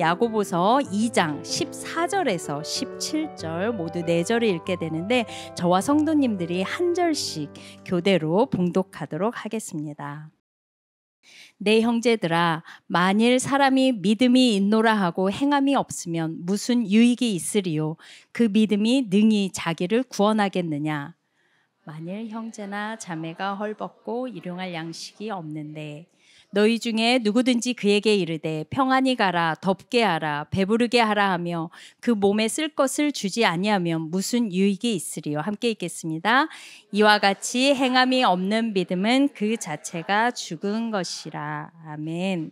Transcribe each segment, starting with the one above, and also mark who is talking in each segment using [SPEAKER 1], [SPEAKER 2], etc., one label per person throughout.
[SPEAKER 1] 야고보서 2장 14절에서 17절 모두 4절을 읽게 되는데 저와 성도님들이 한 절씩 교대로 봉독하도록 하겠습니다. 내 형제들아, 만일 사람이 믿음이 있노라 하고 행함이 없으면 무슨 유익이 있으리요? 그 믿음이 능히 자기를 구원하겠느냐? 만일 형제나 자매가 헐벗고 일용할 양식이 없는데 너희 중에 누구든지 그에게 이르되 평안히 가라, 덥게 하라, 배부르게 하라 하며 그 몸에 쓸 것을 주지 아니하면 무슨 유익이 있으리요? 함께 읽겠습니다. 이와 같이 행함이 없는 믿음은 그 자체가 죽은 것이라. 아멘.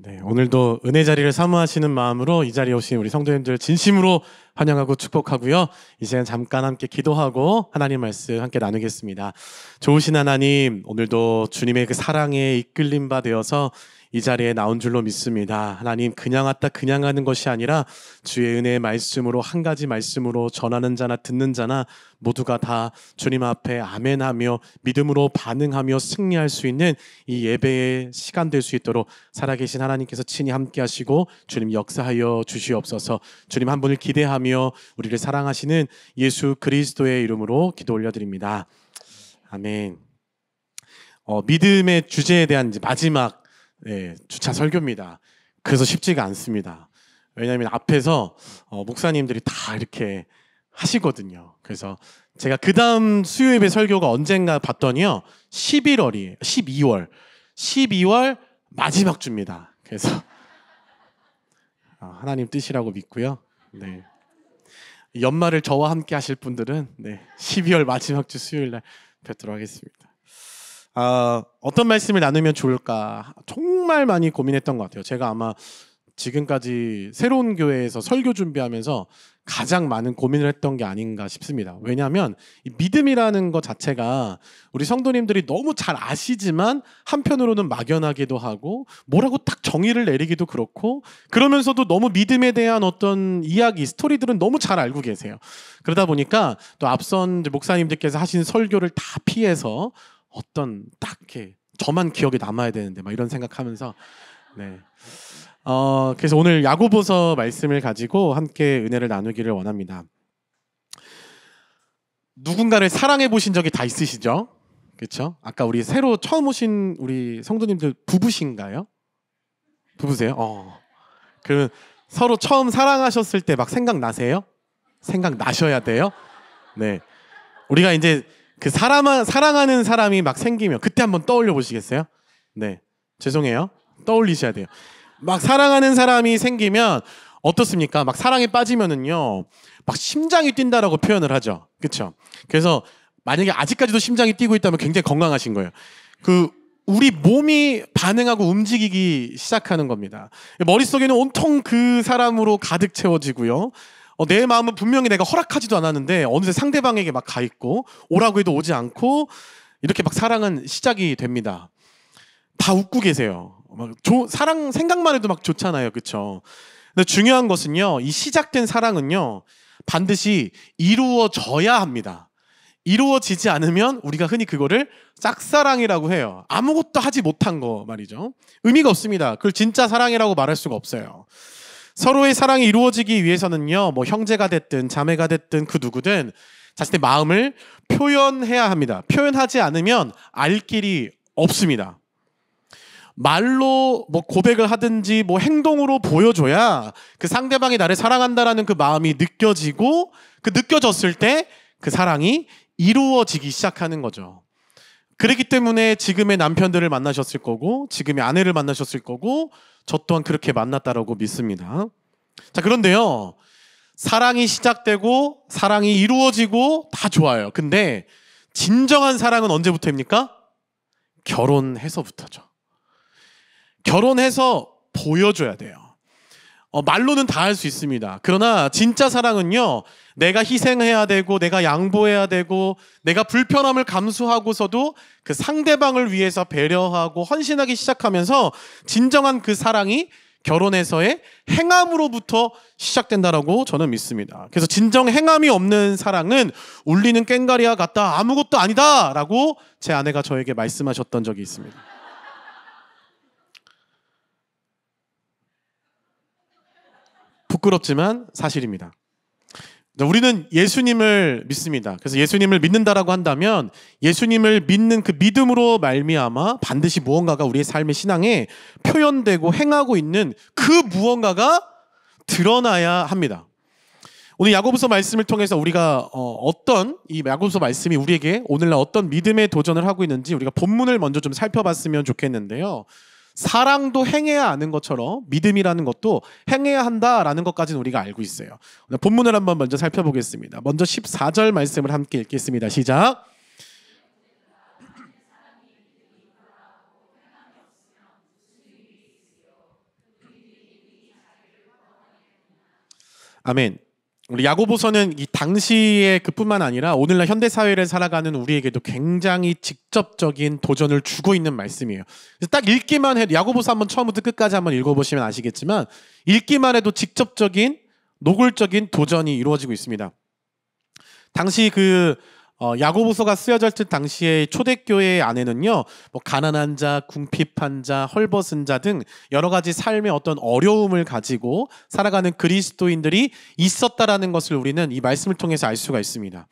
[SPEAKER 2] 네, 오늘도 은혜 자리를 사모하시는 마음으로 이 자리에 오신 우리 성도님들 진심으로 환영하고 축복하고요. 이 시간 잠깐 함께 기도하고 하나님 말씀 함께 나누겠습니다. 좋으신 하나님, 오늘도 주님의 그 사랑에 이끌림 바 되어서 이 자리에 나온 줄로 믿습니다. 하나님, 그냥 왔다 그냥 가는 것이 아니라 주의 은혜의 말씀으로, 한 가지 말씀으로 전하는 자나 듣는 자나 모두가 다 주님 앞에 아멘하며 믿음으로 반응하며 승리할 수 있는 이 예배의 시간 될 수 있도록 살아계신 하나님께서 친히 함께 하시고 주님 역사하여 주시옵소서. 주님 한 분을 기대하며 우리를 사랑하시는 예수 그리스도의 이름으로 기도 올려드립니다. 아멘. 믿음의 주제에 대한 이제 마지막 주차 설교입니다. 그래서 쉽지가 않습니다. 왜냐하면 앞에서 목사님들이 다 이렇게 하시거든요. 그래서 제가 그 다음 수요 예배 설교가 언젠가 봤더니요, 12월 마지막 주입니다. 그래서 하나님 뜻이라고 믿고요. 네. 연말을 저와 함께 하실 분들은 12월 마지막 주 수요일 날 뵙도록 하겠습니다. 어떤 말씀을 나누면 좋을까 정말 많이 고민했던 것 같아요. 제가 아마 지금까지 새로운 교회에서 설교 준비하면서 가장 많은 고민을 했던 게 아닌가 싶습니다. 왜냐하면 이 믿음이라는 것 자체가 우리 성도님들이 너무 잘 아시지만 한편으로는 막연하기도 하고 뭐라고 딱 정의를 내리기도 그렇고, 그러면서도 너무 믿음에 대한 어떤 이야기, 스토리들은 너무 잘 알고 계세요. 그러다 보니까 또 앞선 목사님들께서 하신 설교를 다 피해서 어떤 딱 이렇게 저만 기억에 남아야 되는데 막 이런 생각하면서 그래서 오늘 야고보서 말씀을 가지고 함께 은혜를 나누기를 원합니다. 누군가를 사랑해 보신 적이 다 있으시죠? 그렇죠? 아까 우리 새로 처음 오신 우리 성도님들 부부신가요? 부부세요? 그러면 서로 처음 사랑하셨을 때 막 생각나세요? 생각나셔야 돼요? 네. 우리가 이제 그 사랑하는 사람이 막 생기면 그때 한번 떠올려 보시겠어요? 네, 죄송해요. 떠올리셔야 돼요. 막 사랑하는 사람이 생기면 어떻습니까? 막 사랑에 빠지면은요, 막 심장이 뛴다라고 표현을 하죠. 그렇죠? 그래서 만약에 아직까지도 심장이 뛰고 있다면 굉장히 건강하신 거예요. 우리 몸이 반응하고 움직이기 시작하는 겁니다. 머릿속에는 온통 그 사람으로 가득 채워지고요. 내 마음은 분명히 내가 허락하지도 않았는데 어느새 상대방에게 막 가 있고, 오라고 해도 오지 않고, 이렇게 막 사랑은 시작이 됩니다. 다 웃고 계세요. 사랑 생각만 해도 막 좋잖아요. 그렇죠? 근데 중요한 것은요, 이 시작된 사랑은요 반드시 이루어져야 합니다. 이루어지지 않으면 우리가 흔히 그거를 짝사랑이라고 해요. 아무것도 하지 못한 거 말이죠. 의미가 없습니다. 그걸 진짜 사랑이라고 말할 수가 없어요. 서로의 사랑이 이루어지기 위해서는요, 뭐 형제가 됐든 자매가 됐든 그 누구든 자신의 마음을 표현해야 합니다. 표현하지 않으면 알 길이 없습니다. 말로 뭐 고백을 하든지 뭐 행동으로 보여줘야 그 상대방이 나를 사랑한다라는 그 마음이 느껴지고, 그 느껴졌을 때 그 사랑이 이루어지기 시작하는 거죠. 그렇기 때문에 지금의 남편들을 만나셨을 거고, 지금의 아내를 만나셨을 거고, 저 또한 그렇게 만났다라고 믿습니다. 자, 그런데요, 사랑이 시작되고 사랑이 이루어지고 다 좋아요. 근데 진정한 사랑은 언제부터입니까? 결혼해서부터죠. 결혼해서 보여줘야 돼요. 말로는 다 할 수 있습니다. 그러나 진짜 사랑은요, 내가 희생해야 되고, 내가 양보해야 되고, 내가 불편함을 감수하고서도 그 상대방을 위해서 배려하고 헌신하기 시작하면서 진정한 그 사랑이 결혼에서의 행함으로부터 시작된다라고 저는 믿습니다. 그래서 진정 행함이 없는 사랑은 울리는 꽹과리와 같다, 아무것도 아니다라고 제 아내가 저에게 말씀하셨던 적이 있습니다. 부끄럽지만 사실입니다. 우리는 예수님을 믿습니다. 그래서 예수님을 믿는다라고 한다면 예수님을 믿는 그 믿음으로 말미암아 반드시 무언가가 우리의 삶의 신앙에 표현되고 행하고 있는 그 무언가가 드러나야 합니다. 오늘 야고보서 말씀을 통해서 우리가 어떤 이 야고보서 말씀이 우리에게 오늘날 어떤 믿음의 도전을 하고 있는지 우리가 본문을 먼저 좀 살펴봤으면 좋겠는데요. 사랑도 행해야 하는 것처럼 믿음이라는 것도 행해야 한다라는 것까지는 우리가 알고 있어요. 본문을 한번 먼저 살펴보겠습니다. 먼저 14절 말씀을 함께 읽겠습니다. 시작. 아멘. 우리 야고보서는 이 당시의 그뿐만 아니라 오늘날 현대 사회를 살아가는 우리에게도 굉장히 직접적인 도전을 주고 있는 말씀이에요. 그래서 딱 읽기만 해도 야고보서 한번 처음부터 끝까지 한번 읽어보시면 아시겠지만 읽기만 해도 직접적인 노골적인 도전이 이루어지고 있습니다. 당시 야고보서가 쓰여졌을 당시의 초대교회 안에는요, 뭐 가난한 자, 궁핍한 자, 헐벗은 자 등 여러 가지 삶의 어떤 어려움을 가지고 살아가는 그리스도인들이 있었다라는 것을 우리는 이 말씀을 통해서 알 수가 있습니다.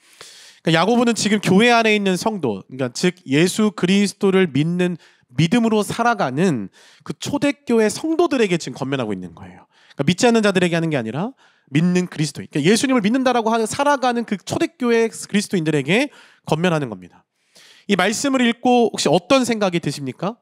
[SPEAKER 2] 그러니까 야고보는 지금 교회 안에 있는 성도, 그러니까 즉 예수 그리스도를 믿는 믿음으로 살아가는 그 초대교회 성도들에게 지금 권면하고 있는 거예요. 그러니까 믿지 않는 자들에게 하는 게 아니라 믿는 그리스도인, 그러니까 예수님을 믿는다라고 살아가는 그 초대교회 그리스도인들에게 권면하는 겁니다. 이 말씀을 읽고 혹시 어떤 생각이 드십니까?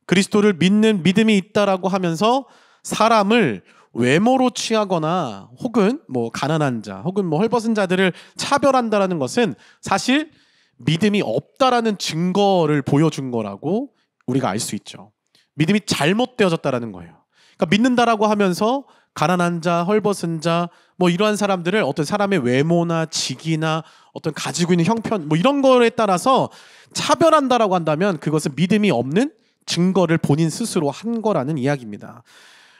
[SPEAKER 2] 그리스도를 믿는 믿음이 있다라고 하면서 사람을 외모로 취하거나 혹은 뭐 가난한 자 혹은 뭐 헐벗은 자들을 차별한다라는 것은 사실 믿음이 없다라는 증거를 보여준 거라고 우리가 알 수 있죠. 믿음이 잘못되어졌다라는 거예요. 그러니까 믿는다라고 하면서 가난한 자, 헐벗은 자, 뭐 이러한 사람들을 어떤 사람의 외모나 직이나 어떤 가지고 있는 형편, 뭐 이런 거에 따라서 차별한다라고 한다면 그것은 믿음이 없는 증거를 본인 스스로 한 거라는 이야기입니다.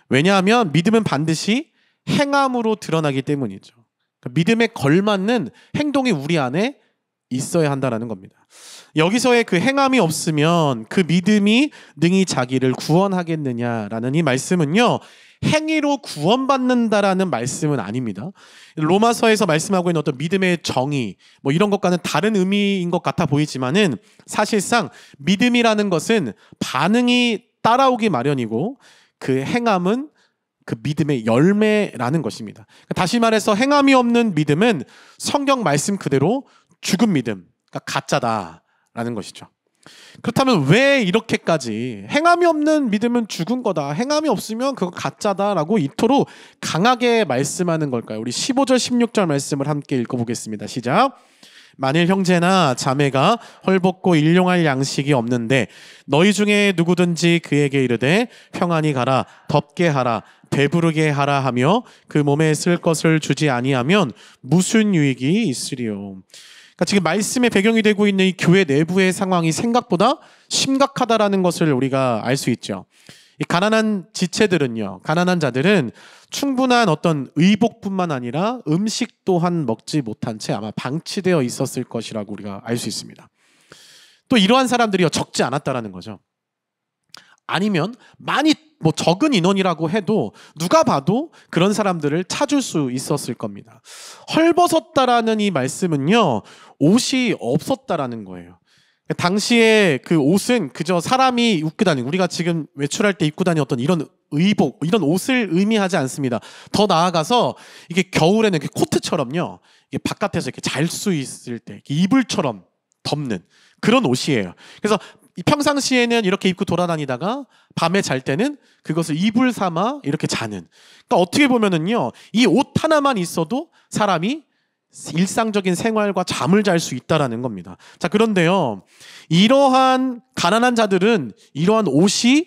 [SPEAKER 2] 왜냐하면 믿음은 반드시 행함으로 드러나기 때문이죠. 그러니까 믿음에 걸맞는 행동이 우리 안에 있어야 한다라는 겁니다. 여기서의 그 행함이 없으면 그 믿음이 능히 자기를 구원하겠느냐라는 이 말씀은요, 행위로 구원받는다라는 말씀은 아닙니다. 로마서에서 말씀하고 있는 어떤 믿음의 정의 뭐 이런 것과는 다른 의미인 것 같아 보이지만은 사실상 믿음이라는 것은 반응이 따라오기 마련이고 그 행함은 그 믿음의 열매라는 것입니다. 다시 말해서 행함이 없는 믿음은 성경 말씀 그대로 죽은 믿음, 그러니까 가짜다라는 것이죠. 그렇다면 왜 이렇게까지 행함이 없는 믿음은 죽은 거다, 행함이 없으면 그거 가짜다라고 이토록 강하게 말씀하는 걸까요? 우리 15절 16절 말씀을 함께 읽어보겠습니다. 시작. 만일 형제나 자매가 헐벗고 일용할 양식이 없는데 너희 중에 누구든지 그에게 이르되 평안히 가라, 덥게 하라, 배부르게 하라 하며 그 몸에 쓸 것을 주지 아니하면 무슨 유익이 있으리요. 그러니까 지금 말씀의 배경이 되고 있는 이 교회 내부의 상황이 생각보다 심각하다라는 것을 우리가 알 수 있죠. 이 가난한 지체들은요, 가난한 자들은 충분한 어떤 의복뿐만 아니라 음식 또한 먹지 못한 채 아마 방치되어 있었을 것이라고 우리가 알 수 있습니다. 또 이러한 사람들이 적지 않았다라는 거죠. 아니면 많이 뭐 적은 인원이라고 해도 누가 봐도 그런 사람들을 찾을 수 있었을 겁니다. 헐벗었다라는 이 말씀은요, 옷이 없었다라는 거예요. 당시에 그 옷은 그저 사람이 입고 다니는, 우리가 지금 외출할 때 입고 다니는 어떤 이런 의복, 이런 옷을 의미하지 않습니다. 더 나아가서 이게 겨울에는 이렇게 코트처럼요, 이게 바깥에서 이렇게 잘 수 있을 때 이불처럼 덮는 그런 옷이에요. 그래서 평상시에는 이렇게 입고 돌아다니다가 밤에 잘 때는 그것을 이불 삼아 이렇게 자는. 그러니까 어떻게 보면은요, 이 옷 하나만 있어도 사람이 일상적인 생활과 잠을 잘 수 있다라는 겁니다. 자, 그런데요, 이러한 가난한 자들은 이러한 옷이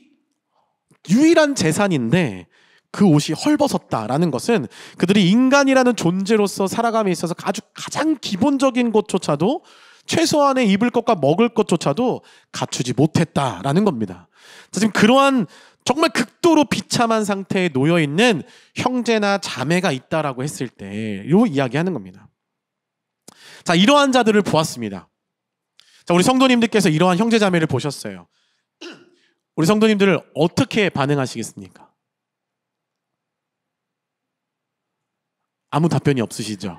[SPEAKER 2] 유일한 재산인데 그 옷이 헐벗었다라는 것은 그들이 인간이라는 존재로서 살아감에 있어서 아주 가장 기본적인 것조차도, 최소한의 입을 것과 먹을 것조차도 갖추지 못했다라는 겁니다. 자, 지금 그러한 정말 극도로 비참한 상태에 놓여 있는 형제나 자매가 있다라고 했을 때 이 이야기하는 겁니다. 자, 이러한 자들을 보았습니다. 자, 우리 성도님들께서 이러한 형제 자매를 보셨어요. 우리 성도님들을 어떻게 반응하시겠습니까? 아무 답변이 없으시죠?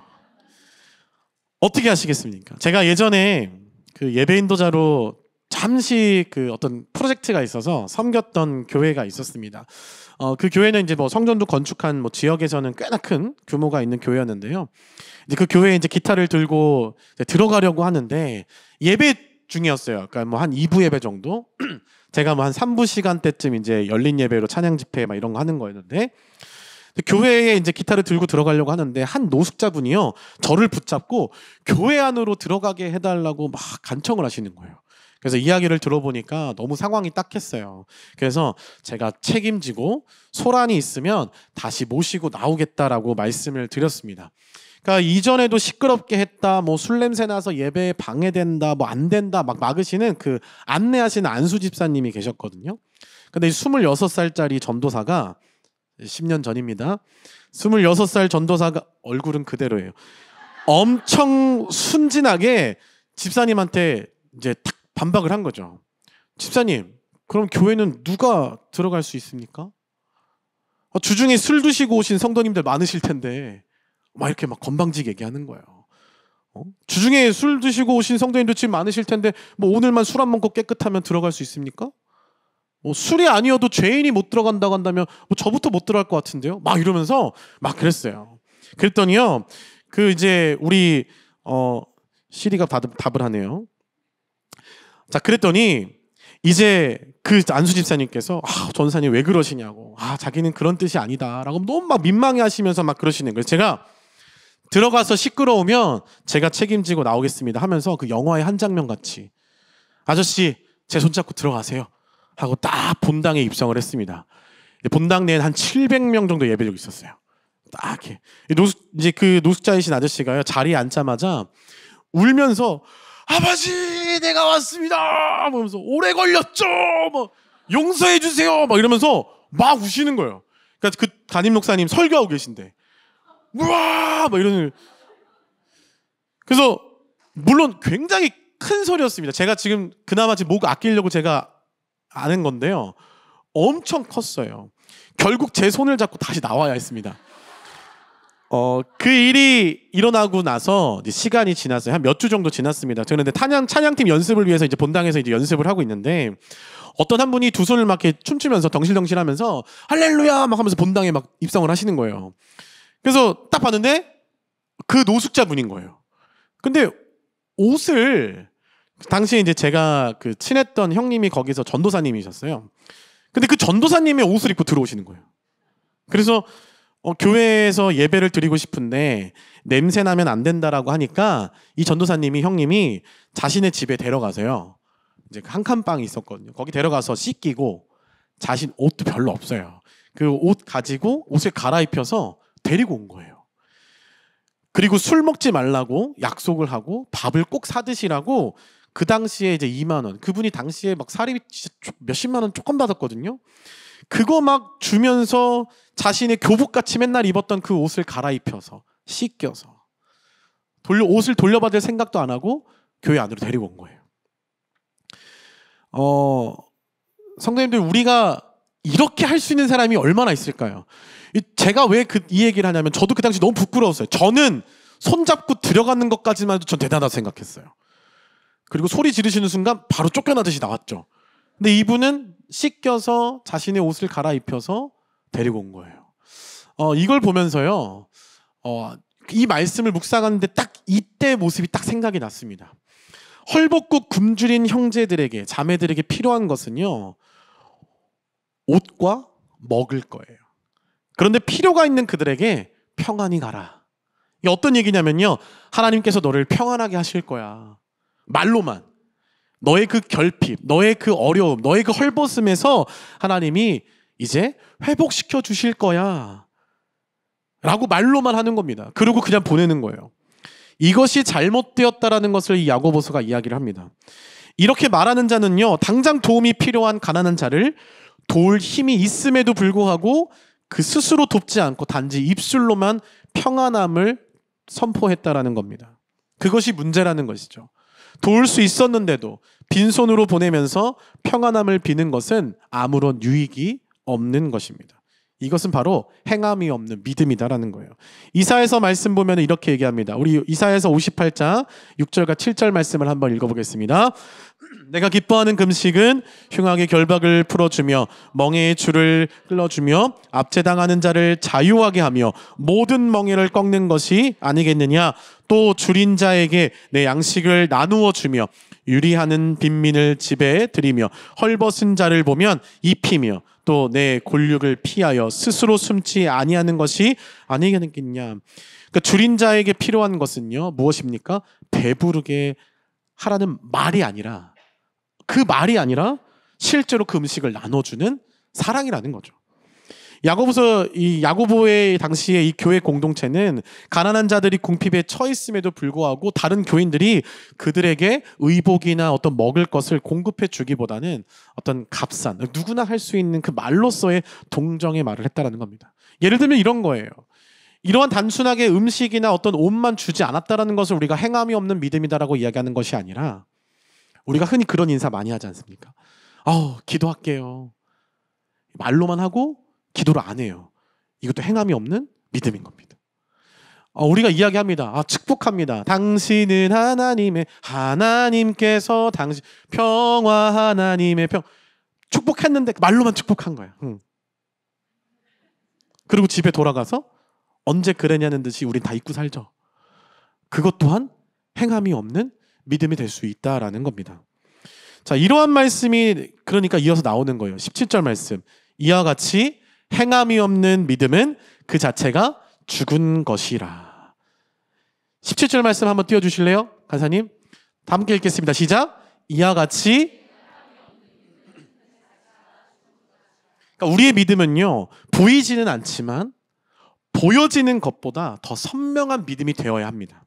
[SPEAKER 2] 어떻게 하시겠습니까? 제가 예전에 그 예배 인도자로 잠시 그 어떤 프로젝트가 있어서 섬겼던 교회가 있었습니다. 그 교회는 이제 뭐 성전도 건축한 뭐 지역에서는 꽤나 큰 규모가 있는 교회였는데요. 이제 그 교회에 이제 기타를 들고 이제 들어가려고 하는데 예배 중이었어요. 그러니까 뭐 한 2부 예배 정도. 제가 뭐 한 3부 시간대쯤 이제 열린 예배로 찬양 집회 막 이런 거 하는 거였는데 교회에 이제 기타를 들고 들어가려고 하는데 한 노숙자분이요 저를 붙잡고 교회 안으로 들어가게 해달라고 막 간청을 하시는 거예요. 그래서 이야기를 들어보니까 너무 상황이 딱했어요. 그래서 제가 책임지고 소란이 있으면 다시 모시고 나오겠다라고 말씀을 드렸습니다. 그러니까 이전에도 시끄럽게 했다, 뭐 술 냄새 나서 예배에 방해된다, 뭐 안 된다 막 막으시는 그 안내하시는 안수 집사님이 계셨거든요. 근데 26살짜리 전도사가 10년 전입니다. 26살 전도사가 얼굴은 그대로예요. 엄청 순진하게 집사님한테 이제 탁 반박을 한 거죠. 집사님, 그럼 교회는 누가 들어갈 수 있습니까? 주중에 술 드시고 오신 성도님들 많으실 텐데 막 이렇게 막 건방지게 얘기하는 거예요. 주중에 술 드시고 오신 성도님들 지금 많으실 텐데 뭐 오늘만 술 안 먹고 깨끗하면 들어갈 수 있습니까? 뭐 술이 아니어도 죄인이 못 들어간다고 한다면 뭐 저부터 못 들어갈 것 같은데요? 막 이러면서 막 그랬어요. 그랬더니요, 그 이제 우리 시리가 답을 하네요. 자, 그랬더니 이제 그 안수 집사님께서 전사님 왜 그러시냐고, 자기는 그런 뜻이 아니다라고 너무 막 민망해하시면서 막 그러시는 거예요. 제가 들어가서 시끄러우면 제가 책임지고 나오겠습니다 하면서 그 영화의 한 장면 같이 아저씨 제 손잡고 들어가세요 하고 딱 본당에 입성을 했습니다. 본당 내에는 한 700명 정도 예배자가 있었어요. 딱 이렇게 이제 그 노숙자이신 아저씨가요 자리에 앉자마자 울면서 아버지 내가 왔습니다 그러면서 오래 걸렸죠 뭐 용서해 주세요 막 이러면서 막 우시는 거예요. 그러니까 그 담임 목사님 설교하고 계신데 우와 막 이러는. 그래서 물론 굉장히 큰 소리였습니다. 제가 지금 그나마 지금 목 아끼려고 제가 아는 건데요, 엄청 컸어요. 결국 제 손을 잡고 다시 나와야 했습니다. 그 일이 일어나고 나서 이제 시간이 지났어요. 한 몇 주 정도 지났습니다. 저는 근데 찬양팀 연습을 위해서 이제 본당에서 이제 연습을 하고 있는데 어떤 한 분이 두 손을 막 이렇게 춤추면서 덩실덩실하면서 할렐루야 막 하면서 본당에 막 입성을 하시는 거예요. 그래서 딱 봤는데 그 노숙자 분인 거예요. 근데 옷을 당시에 이제 제가 그 친했던 형님이 거기서 전도사님이셨어요. 근데 그 전도사님의 옷을 입고 들어오시는 거예요. 그래서 교회에서 예배를 드리고 싶은데 냄새 나면 안 된다라고 하니까 이 전도사님이 형님이 자신의 집에 데려가세요. 이제 한 칸방이 있었거든요. 거기 데려가서 씻기고 자신 옷도 별로 없어요. 그 옷 가지고 옷을 갈아입혀서 데리고 온 거예요. 그리고 술 먹지 말라고 약속을 하고 밥을 꼭 사드시라고 그 당시에 이제 2만 원, 그분이 당시에 막 사립 몇십만 원 조금 받았거든요. 그거 막 주면서 자신의 교복같이 맨날 입었던 그 옷을 갈아입혀서 씻겨서 옷을 돌려받을 생각도 안 하고 교회 안으로 데리고 온 거예요. 성도님들, 우리가 이렇게 할 수 있는 사람이 얼마나 있을까요? 제가 왜 이 얘기를 하냐면 저도 그 당시 너무 부끄러웠어요. 저는 손잡고 들어가는 것까지만 해도 전 대단하다고 생각했어요. 그리고 소리 지르시는 순간 바로 쫓겨나듯이 나왔죠. 근데 이분은 씻겨서 자신의 옷을 갈아입혀서 데리고 온 거예요. 이걸 보면서요, 이 말씀을 묵상하는데 딱 이때 모습이 딱 생각이 났습니다. 헐벗고 굶주린 형제들에게, 자매들에게 필요한 것은요, 옷과 먹을 거예요. 그런데 필요가 있는 그들에게 평안히 가라. 이게 어떤 얘기냐면요, 하나님께서 너를 평안하게 하실 거야. 말로만. 너의 그 결핍, 너의 그 어려움, 너의 그 헐벗음에서 하나님이 이제 회복시켜 주실 거야 라고 말로만 하는 겁니다. 그리고 그냥 보내는 거예요. 이것이 잘못되었다라는 것을 이 야고보서가 이야기를 합니다. 이렇게 말하는 자는요, 당장 도움이 필요한 가난한 자를 도울 힘이 있음에도 불구하고 그 스스로 돕지 않고 단지 입술로만 평안함을 선포했다라는 겁니다. 그것이 문제라는 것이죠. 도울 수 있었는데도 빈손으로 보내면서 평안함을 비는 것은 아무런 유익이 없는 것입니다. 이것은 바로 행함이 없는 믿음이다라는 거예요. 이사야서 말씀 보면 이렇게 얘기합니다. 우리 이사야서 58장 6절과 7절 말씀을 한번 읽어보겠습니다. 내가 기뻐하는 금식은 흉악의 결박을 풀어주며 멍에의 줄을 끌어주며 압제당하는 자를 자유하게 하며 모든 멍에를 꺾는 것이 아니겠느냐. 또 줄인 자에게 내 양식을 나누어 주며 유리하는 빈민을 집에 들이며 헐벗은 자를 보면 입히며 또 내 곤욕을 피하여 스스로 숨지 아니하는 것이 아니겠느냐. 그러니까 줄인 자에게 필요한 것은요, 무엇입니까? 배부르게 하라는 말이 아니라, 그 말이 아니라 실제로 그 음식을 나눠주는 사랑이라는 거죠. 야고보의 당시에 이 교회 공동체는 가난한 자들이 궁핍에 처했음에도 불구하고 다른 교인들이 그들에게 의복이나 어떤 먹을 것을 공급해 주기보다는 어떤 값싼, 누구나 할 수 있는 그 말로서의 동정의 말을 했다라는 겁니다. 예를 들면 이런 거예요. 이러한 단순하게 음식이나 어떤 옷만 주지 않았다라는 것을 우리가 행함이 없는 믿음이다라고 이야기하는 것이 아니라, 우리가 흔히 그런 인사 많이 하지 않습니까? 기도할게요. 말로만 하고 기도를 안 해요. 이것도 행함이 없는 믿음인 겁니다. 우리가 이야기합니다. 축복합니다. 당신은 하나님께서 당신 평화 하나님의 축복했는데 말로만 축복한 거야. 그리고 집에 돌아가서 언제 그랬냐는 듯이 우린 다 잊고 살죠. 그것 또한 행함이 없는 믿음이 될 수 있다라는 겁니다. 자, 이러한 말씀이 그러니까 이어서 나오는 거예요. 17절 말씀. 이와 같이 행함이 없는 믿음은 그 자체가 죽은 것이라. 17절 말씀 한번 띄워주실래요? 간사님. 다 함께 읽겠습니다. 시작. 이와 같이. 그러니까 우리의 믿음은요, 보이지는 않지만 보여지는 것보다 더 선명한 믿음이 되어야 합니다.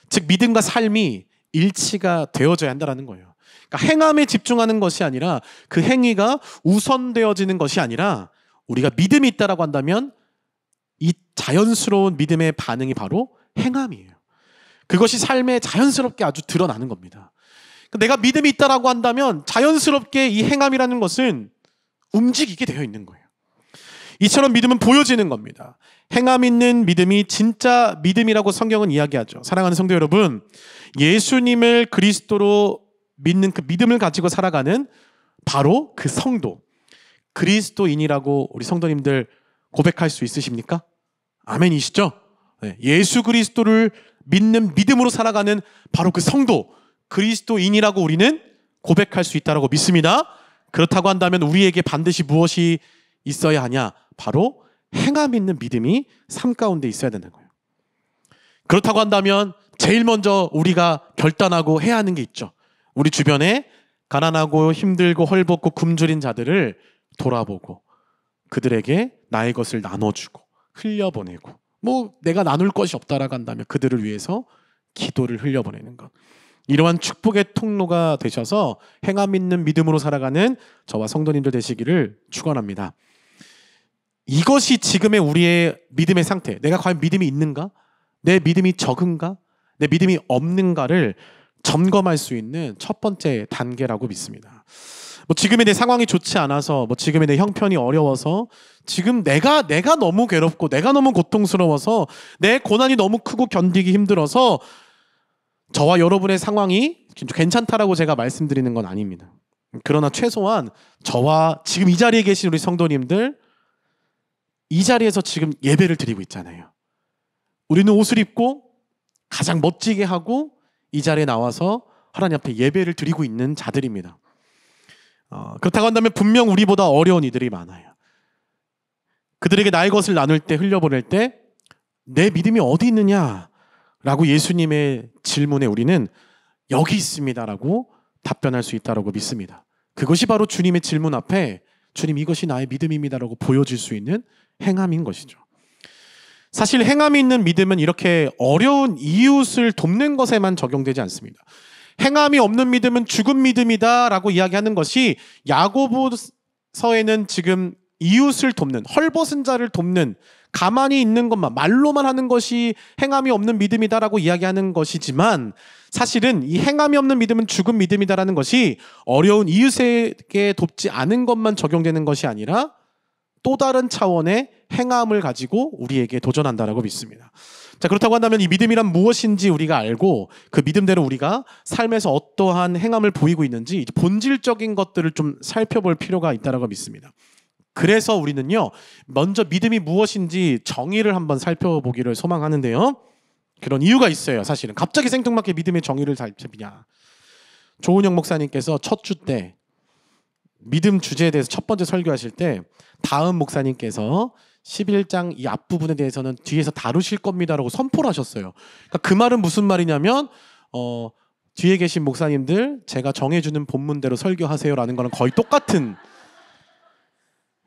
[SPEAKER 2] 즉 믿음과 삶이 일치가 되어져야 한다는 거예요. 그러니까 행함에 집중하는 것이 아니라, 그 행위가 우선되어지는 것이 아니라, 우리가 믿음이 있다라고 한다면 이 자연스러운 믿음의 반응이 바로 행함이에요. 그것이 삶에 자연스럽게 아주 드러나는 겁니다. 그러니까 내가 믿음이 있다라고 한다면 자연스럽게 이 행함이라는 것은 움직이게 되어 있는 거예요. 이처럼 믿음은 보여지는 겁니다. 행함 있는 믿음이 진짜 믿음이라고 성경은 이야기하죠. 사랑하는 성도 여러분, 예수님을 그리스도로 믿는 그 믿음을 가지고 살아가는 바로 그 성도, 그리스도인이라고 우리 성도님들 고백할 수 있으십니까? 아멘이시죠? 네, 예수 그리스도를 믿는 믿음으로 살아가는 바로 그 성도, 그리스도인이라고 우리는 고백할 수 있다고 믿습니다. 그렇다고 한다면 우리에게 반드시 무엇이 있어야 하냐? 바로 행함 있는 믿음이 삶 가운데 있어야 되는 거예요. 그렇다고 한다면 제일 먼저 우리가 결단하고 해야 하는 게 있죠. 우리 주변에 가난하고 힘들고 헐벗고 굶주린 자들을 돌아보고 그들에게 나의 것을 나눠주고 흘려보내고, 내가 나눌 것이 없다라고 한다면 그들을 위해서 기도를 흘려보내는 것. 이러한 축복의 통로가 되셔서 행함 있는 믿음으로 살아가는 저와 성도님들 되시기를 축원합니다. 이것이 지금의 우리의 믿음의 상태, 내가 과연 믿음이 있는가? 내 믿음이 적은가? 내 믿음이 없는가를 점검할 수 있는 첫 번째 단계라고 믿습니다. 지금의 내 상황이 좋지 않아서, 지금의 내 형편이 어려워서, 지금 내가 너무 괴롭고 내가 너무 고통스러워서, 내 고난이 너무 크고 견디기 힘들어서 저와 여러분의 상황이 괜찮다라고 제가 말씀드리는 건 아닙니다. 그러나 최소한 저와 지금 이 자리에 계신 우리 성도님들, 이 자리에서 지금 예배를 드리고 있잖아요. 우리는 옷을 입고 가장 멋지게 하고 이 자리에 나와서 하나님 앞에 예배를 드리고 있는 자들입니다. 그렇다고 한다면 분명 우리보다 어려운 이들이 많아요. 그들에게 나의 것을 나눌 때, 흘려보낼 때 내 믿음이 어디 있느냐라고 예수님의 질문에 우리는 여기 있습니다라고 답변할 수 있다고 믿습니다. 그것이 바로 주님의 질문 앞에 주님 이것이 나의 믿음입니다라고 보여줄 수 있는 행함인 것이죠. 사실 행함이 있는 믿음은 이렇게 어려운 이웃을 돕는 것에만 적용되지 않습니다. 행함이 없는 믿음은 죽은 믿음이다라고 이야기하는 것이 야고보서에는 지금 이웃을 돕는, 헐벗은 자를 돕는, 가만히 있는 것만, 말로만 하는 것이 행함이 없는 믿음이다라고 이야기하는 것이지만, 사실은 이 행함이 없는 믿음은 죽은 믿음이다라는 것이 어려운 이웃에게 돕지 않은 것만 적용되는 것이 아니라 또 다른 차원의 행함을 가지고 우리에게 도전한다라고 믿습니다. 자, 그렇다고 한다면 이 믿음이란 무엇인지 우리가 알고 그 믿음대로 우리가 삶에서 어떠한 행함을 보이고 있는지 본질적인 것들을 좀 살펴볼 필요가 있다라고 믿습니다. 그래서 우리는요, 먼저 믿음이 무엇인지 정의를 한번 살펴보기를 소망하는데요. 그런 이유가 있어요. 사실은 갑자기 생뚱맞게 믿음의 정의를 살피냐. 조은영 목사님께서 첫 주 때 믿음 주제에 대해서 첫 번째 설교하실 때 다음 목사님께서 11장 이 앞부분에 대해서는 뒤에서 다루실 겁니다라고 선포를 하셨어요. 그러니까 그 말은 무슨 말이냐면 뒤에 계신 목사님들 제가 정해주는 본문대로 설교하세요라는 거랑 거의 똑같은.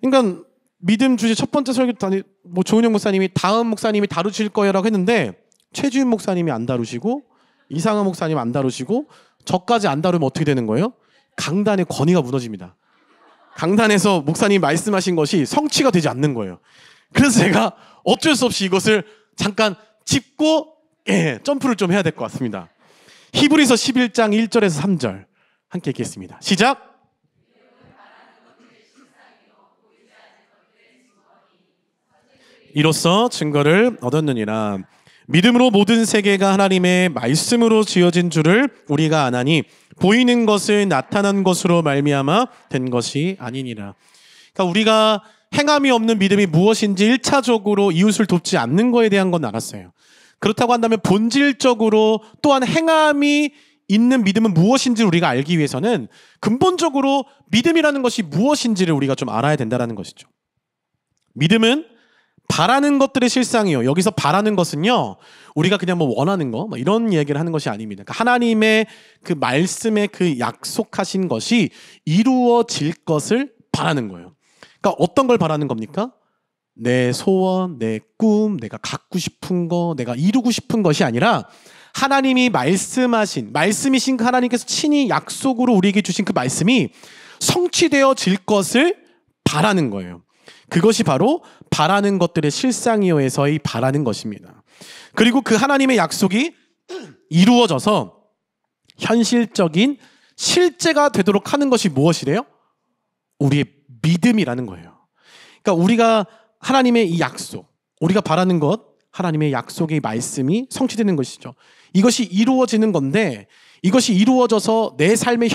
[SPEAKER 2] 그러니까 믿음 주제 첫 번째 설교 뭐 조은영 목사님이 다음 목사님이 다루실 거예요라고 했는데 최주인 목사님이 안 다루시고 이상한 목사님 안 다루시고 저까지 안 다루면 어떻게 되는 거예요? 강단의 권위가 무너집니다. 강단에서 목사님이 말씀하신 것이 성취가 되지 않는 거예요. 그래서 제가 어쩔 수 없이 이것을 잠깐 짚고 점프를 좀 해야 될 것 같습니다. 히브리서 11장 1절에서 3절 함께 읽겠습니다. 시작! 이로써 증거를 얻었느니라. 믿음으로 모든 세계가 하나님의 말씀으로 지어진 줄을 우리가 아나니 보이는 것을 나타난 것으로 말미암아 된 것이 아니니라. 그러니까 우리가 행함이 없는 믿음이 무엇인지 1차적으로 이웃을 돕지 않는 거에 대한 건 알았어요. 그렇다고 한다면 본질적으로 또한 행함이 있는 믿음은 무엇인지 우리가 알기 위해서는 근본적으로 믿음이라는 것이 무엇인지를 우리가 좀 알아야 된다는 것이죠. 믿음은 바라는 것들의 실상이요. 여기서 바라는 것은요, 우리가 그냥 뭐 원하는 거, 뭐 이런 얘기를 하는 것이 아닙니다. 그러니까 하나님의 그 말씀에 그 약속하신 것이 이루어질 것을 바라는 거예요. 그러니까 어떤 걸 바라는 겁니까? 내 소원, 내 꿈, 내가 갖고 싶은 거, 내가 이루고 싶은 것이 아니라 하나님이 말씀이신 그 하나님께서 친히 약속으로 우리에게 주신 그 말씀이 성취되어질 것을 바라는 거예요. 그것이 바로 바라는 것들의 실상이요에서의 바라는 것입니다. 그리고 그 하나님의 약속이 이루어져서 현실적인 실제가 되도록 하는 것이 무엇이래요? 우리의 믿음이라는 거예요. 그러니까 우리가 하나님의 이 약속, 우리가 바라는 것, 하나님의 약속의 말씀이 성취되는 것이죠. 이것이 이루어지는 건데 이것이 이루어져서 내 삶의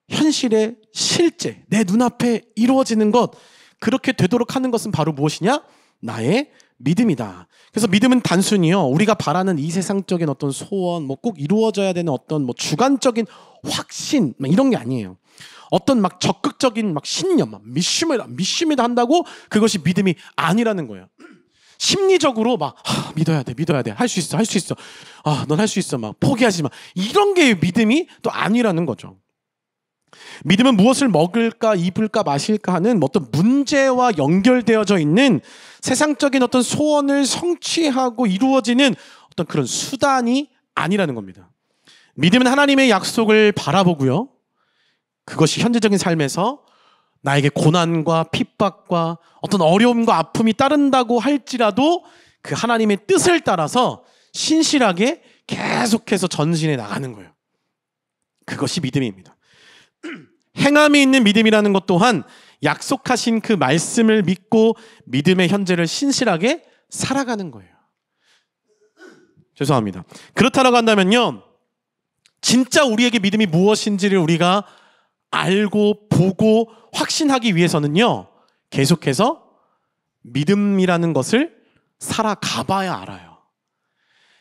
[SPEAKER 2] 현실의 실제, 내 눈앞에 이루어지는 것, 그렇게 되도록 하는 것은 바로 무엇이냐? 나의 믿음이다. 그래서 믿음은 단순히요, 우리가 바라는 이 세상적인 어떤 소원, 뭐 꼭 이루어져야 되는 어떤 뭐 주관적인 확신, 이런 게 아니에요. 어떤 막 적극적인 막 신념, 믿습니다 한다고 그것이 믿음이 아니라는 거예요. 심리적으로 막 믿어야 돼, 할 수 있어, 넌 할 수 있어, 막 포기하지 마, 이런 게 믿음이 또 아니라는 거죠. 믿음은 무엇을 먹을까, 입을까, 마실까 하는 어떤 문제와 연결되어져 있는 세상적인 어떤 소원을 성취하고 이루어지는 어떤 그런 수단이 아니라는 겁니다. 믿음은 하나님의 약속을 바라보고요, 그것이 현재적인 삶에서 나에게 고난과 핍박과 어떤 어려움과 아픔이 따른다고 할지라도 그 하나님의 뜻을 따라서 신실하게 계속해서 전진해 나가는 거예요. 그것이 믿음입니다. 행함이 있는 믿음이라는 것 또한 약속하신 그 말씀을 믿고 믿음의 현재를 신실하게 살아가는 거예요. 죄송합니다. 그렇다라고 한다면요, 진짜 우리에게 믿음이 무엇인지를 우리가 알고 보고 확신하기 위해서는요, 계속해서 믿음이라는 것을 살아가봐야 알아요.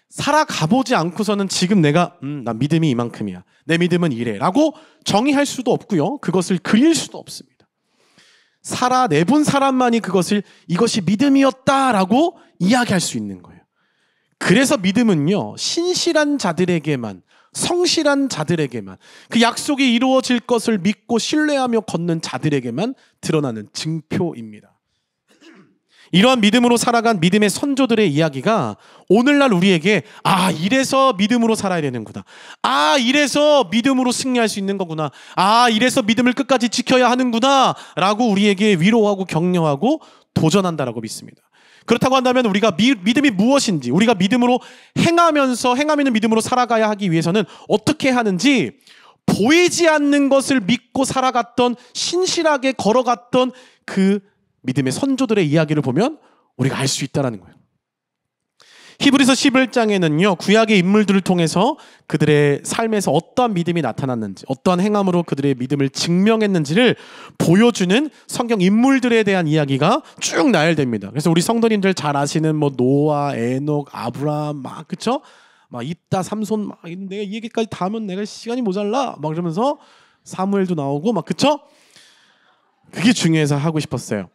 [SPEAKER 2] 살아가보지 않고서는 지금 내가 나 믿음이 이만큼이야, 내 믿음은 이래 라고 정의할 수도 없고요, 그것을 그릴 수도 없습니다. 살아내본 사람만이 이것이 믿음이었다라고 이야기할 수 있는 거예요. 그래서 믿음은요, 신실한 자들에게만, 성실한 자들에게만, 그 약속이 이루어질 것을 믿고 신뢰하며 걷는 자들에게만 드러나는 증표입니다. 이러한 믿음으로 살아간 믿음의 선조들의 이야기가 오늘날 우리에게 이래서 믿음으로 살아야 되는구나, 이래서 믿음으로 승리할 수 있는 거구나, 이래서 믿음을 끝까지 지켜야 하는구나 라고 우리에게 위로하고 격려하고 도전한다라고 믿습니다. 그렇다고 한다면 우리가 믿음이 무엇인지, 우리가 믿음으로 행하면서 행함 있는 믿음으로 살아가야 하기 위해서는 어떻게 하는지 보이지 않는 것을 믿고 살아갔던, 신실하게 걸어갔던 그 믿음의 선조들의 이야기를 보면 우리가 알 수 있다는 거예요. 히브리서 11장에는요, 구약의 인물들을 통해서 그들의 삶에서 어떠한 믿음이 나타났는지, 어떠한 행함으로 그들의 믿음을 증명했는지를 보여주는 성경 인물들에 대한 이야기가 쭉 나열됩니다. 그래서 우리 성도님들 잘 아시는 뭐 노아, 에녹, 아브라함, 막 그쵸? 막 입다, 삼손, 막 내가 이 얘기까지 다 하면 내가 시간이 모자라, 막 이러면서 사무엘도 나오고, 막 그쵸? 그게 중요해서 하고 싶었어요.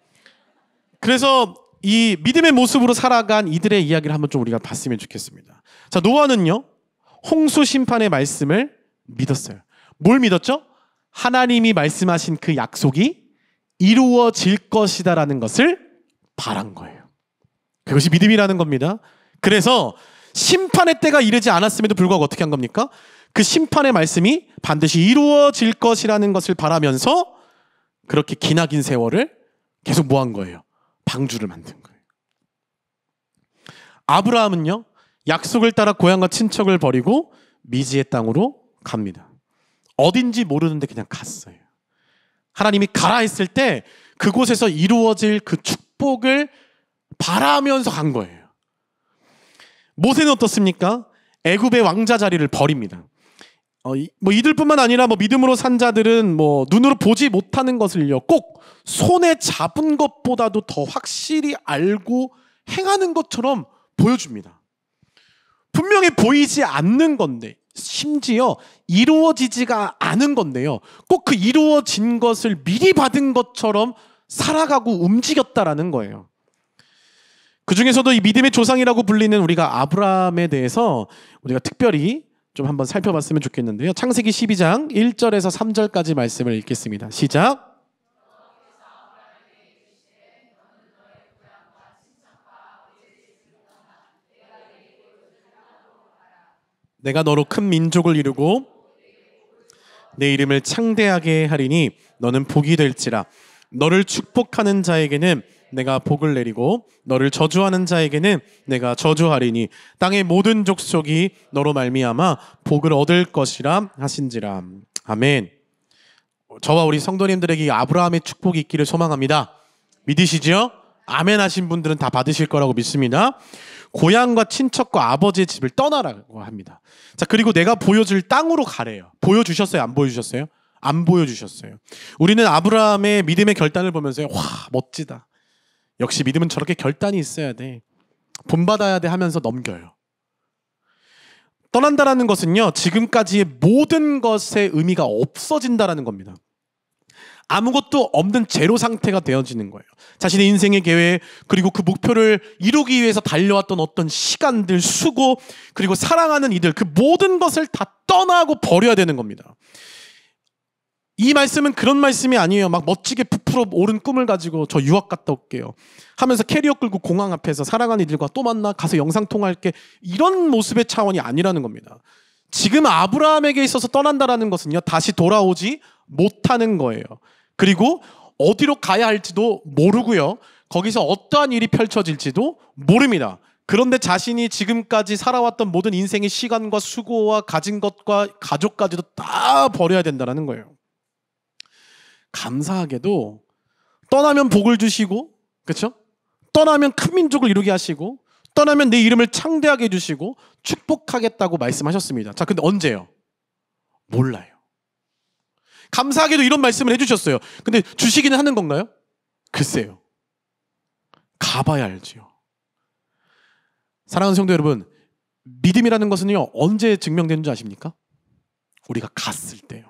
[SPEAKER 2] 그래서 이 믿음의 모습으로 살아간 이들의 이야기를 한번 좀 우리가 봤으면 좋겠습니다. 자, 노아는요, 홍수 심판의 말씀을 믿었어요. 뭘 믿었죠? 하나님이 말씀하신 그 약속이 이루어질 것이다라는 것을 바란 거예요. 그것이 믿음이라는 겁니다. 그래서 심판의 때가 이르지 않았음에도 불구하고 어떻게 한 겁니까? 그 심판의 말씀이 반드시 이루어질 것이라는 것을 바라면서 그렇게 기나긴 세월을 계속 뭐 한 거예요? 방주를 만든 거예요. 아브라함은요, 약속을 따라 고향과 친척을 버리고 미지의 땅으로 갑니다. 어딘지 모르는데 그냥 갔어요. 하나님이 가라 했을 때 그곳에서 이루어질 그 축복을 바라면서 간 거예요. 모세는 어떻습니까? 애굽의 왕자 자리를 버립니다. 뭐 이들뿐만 아니라 뭐 믿음으로 산 자들은 뭐 눈으로 보지 못하는 것을요, 꼭 손에 잡은 것보다도 더 확실히 알고 행하는 것처럼 보여줍니다. 분명히 보이지 않는 건데, 심지어 이루어지지가 않은 건데요, 꼭 그 이루어진 것을 미리 받은 것처럼 살아가고 움직였다라는 거예요. 그 중에서도 이 믿음의 조상이라고 불리는 우리가 아브라함에 대해서 우리가 특별히 좀 한번 살펴봤으면 좋겠는데요. 창세기 12장 1절에서 3절까지 말씀을 읽겠습니다. 시작. 내가 너로 큰 민족을 이루고 내 이름을 창대하게 하리니 너는 복이 될지라. 너를 축복하는 자에게는 내가 복을 내리고 너를 저주하는 자에게는 내가 저주하리니 땅의 모든 족속이 너로 말미암아 복을 얻을 것이라 하신지라. 아멘. 저와 우리 성도님들에게 아브라함의 축복이 있기를 소망합니다. 믿으시죠? 아멘 하신 분들은 다 받으실 거라고 믿습니다. 고향과 친척과 아버지의 집을 떠나라고 합니다. 자, 그리고 내가 보여줄 땅으로 가래요. 보여주셨어요? 안 보여주셨어요? 안 보여주셨어요. 우리는 아브라함의 믿음의 결단을 보면서 와, 멋지다. 역시 믿음은 저렇게 결단이 있어야 돼. 본받아야 돼 하면서 넘겨요. 떠난다라는 것은요, 지금까지의 모든 것의 의미가 없어진다라는 겁니다. 아무것도 없는 제로 상태가 되어지는 거예요. 자신의 인생의 계획, 그리고 그 목표를 이루기 위해서 달려왔던 어떤 시간들, 수고, 그리고 사랑하는 이들, 그 모든 것을 다 떠나고 버려야 되는 겁니다. 이 말씀은 그런 말씀이 아니에요. 막 멋지게 부풀어 오른 꿈을 가지고 저 유학 갔다 올게요 하면서 캐리어 끌고 공항 앞에서 사랑하는 이들과 또 만나 가서 영상통화할게, 이런 모습의 차원이 아니라는 겁니다. 지금 아브라함에게 있어서 떠난다라는 것은요, 다시 돌아오지 못하는 거예요. 그리고 어디로 가야 할지도 모르고요, 거기서 어떠한 일이 펼쳐질지도 모릅니다. 그런데 자신이 지금까지 살아왔던 모든 인생의 시간과 수고와 가진 것과 가족까지도 다 버려야 된다는 거예요. 감사하게도 떠나면 복을 주시고, 그렇죠? 떠나면 큰 민족을 이루게 하시고, 떠나면 내 이름을 창대하게 해주시고 축복하겠다고 말씀하셨습니다. 자, 근데 언제요? 몰라요. 감사하게도 이런 말씀을 해주셨어요. 근데 주시기는 하는 건가요? 글쎄요. 가봐야 알지요. 사랑하는 성도 여러분, 믿음이라는 것은요, 언제 증명되는 줄 아십니까? 우리가 갔을 때요.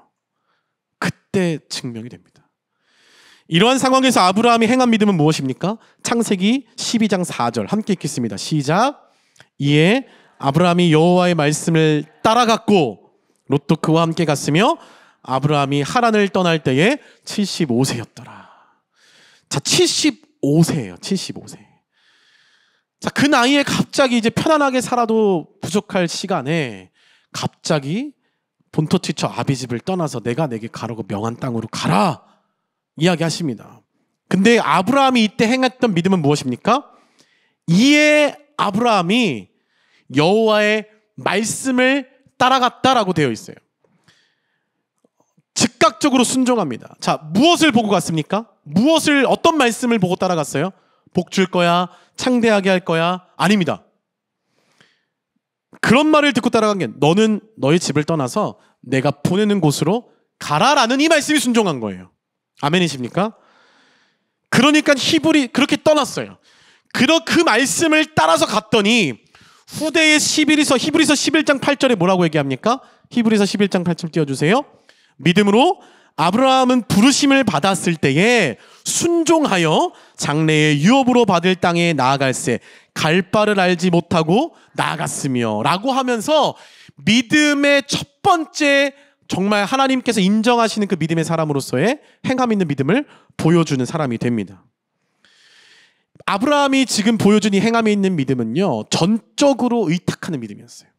[SPEAKER 2] 그때 증명이 됩니다. 이러한 상황에서 아브라함이 행한 믿음은 무엇입니까? 창세기 12장 4절 함께 읽겠습니다. 시작. 이에 아브라함이 여호와의 말씀을 따라갔고 롯도 그와 함께 갔으며 아브라함이 하란을 떠날 때에 75세였더라. 자, 75세예요. 75세. 자, 그 나이에 갑자기 이제 편안하게 살아도 부족할 시간에 갑자기 본토지처 아비집을 떠나서 내가 내게 가라고 명한 땅으로 가라 이야기하십니다. 근데 아브라함이 이때 행했던 믿음은 무엇입니까? 이에 아브라함이 여호와의 말씀을 따라갔다라고 되어 있어요. 즉각적으로 순종합니다. 자, 무엇을 보고 갔습니까? 어떤 말씀을 보고 따라갔어요? 복 줄 거야? 창대하게 할 거야? 아닙니다. 그런 말을 듣고 따라간 게 너는 너의 집을 떠나서 내가 보내는 곳으로 가라라는 이 말씀이 순종한 거예요. 아멘이십니까? 그러니까 그렇게 떠났어요. 그 말씀을 따라서 갔더니 후대의 히브리서 11장 8절에 뭐라고 얘기합니까? 히브리서 11장 8절 띄워주세요. 믿음으로 아브라함은 부르심을 받았을 때에 순종하여 장래의 유업으로 받을 땅에 나아갈새 갈 바를 알지 못하고 나아갔으며 라고 하면서 믿음의 첫 번째 정말 하나님께서 인정하시는 그 믿음의 사람으로서의 행함 있는 믿음을 보여주는 사람이 됩니다. 아브라함이 지금 보여준 이 행함이 있는 믿음은요, 전적으로 의탁하는 믿음이었어요.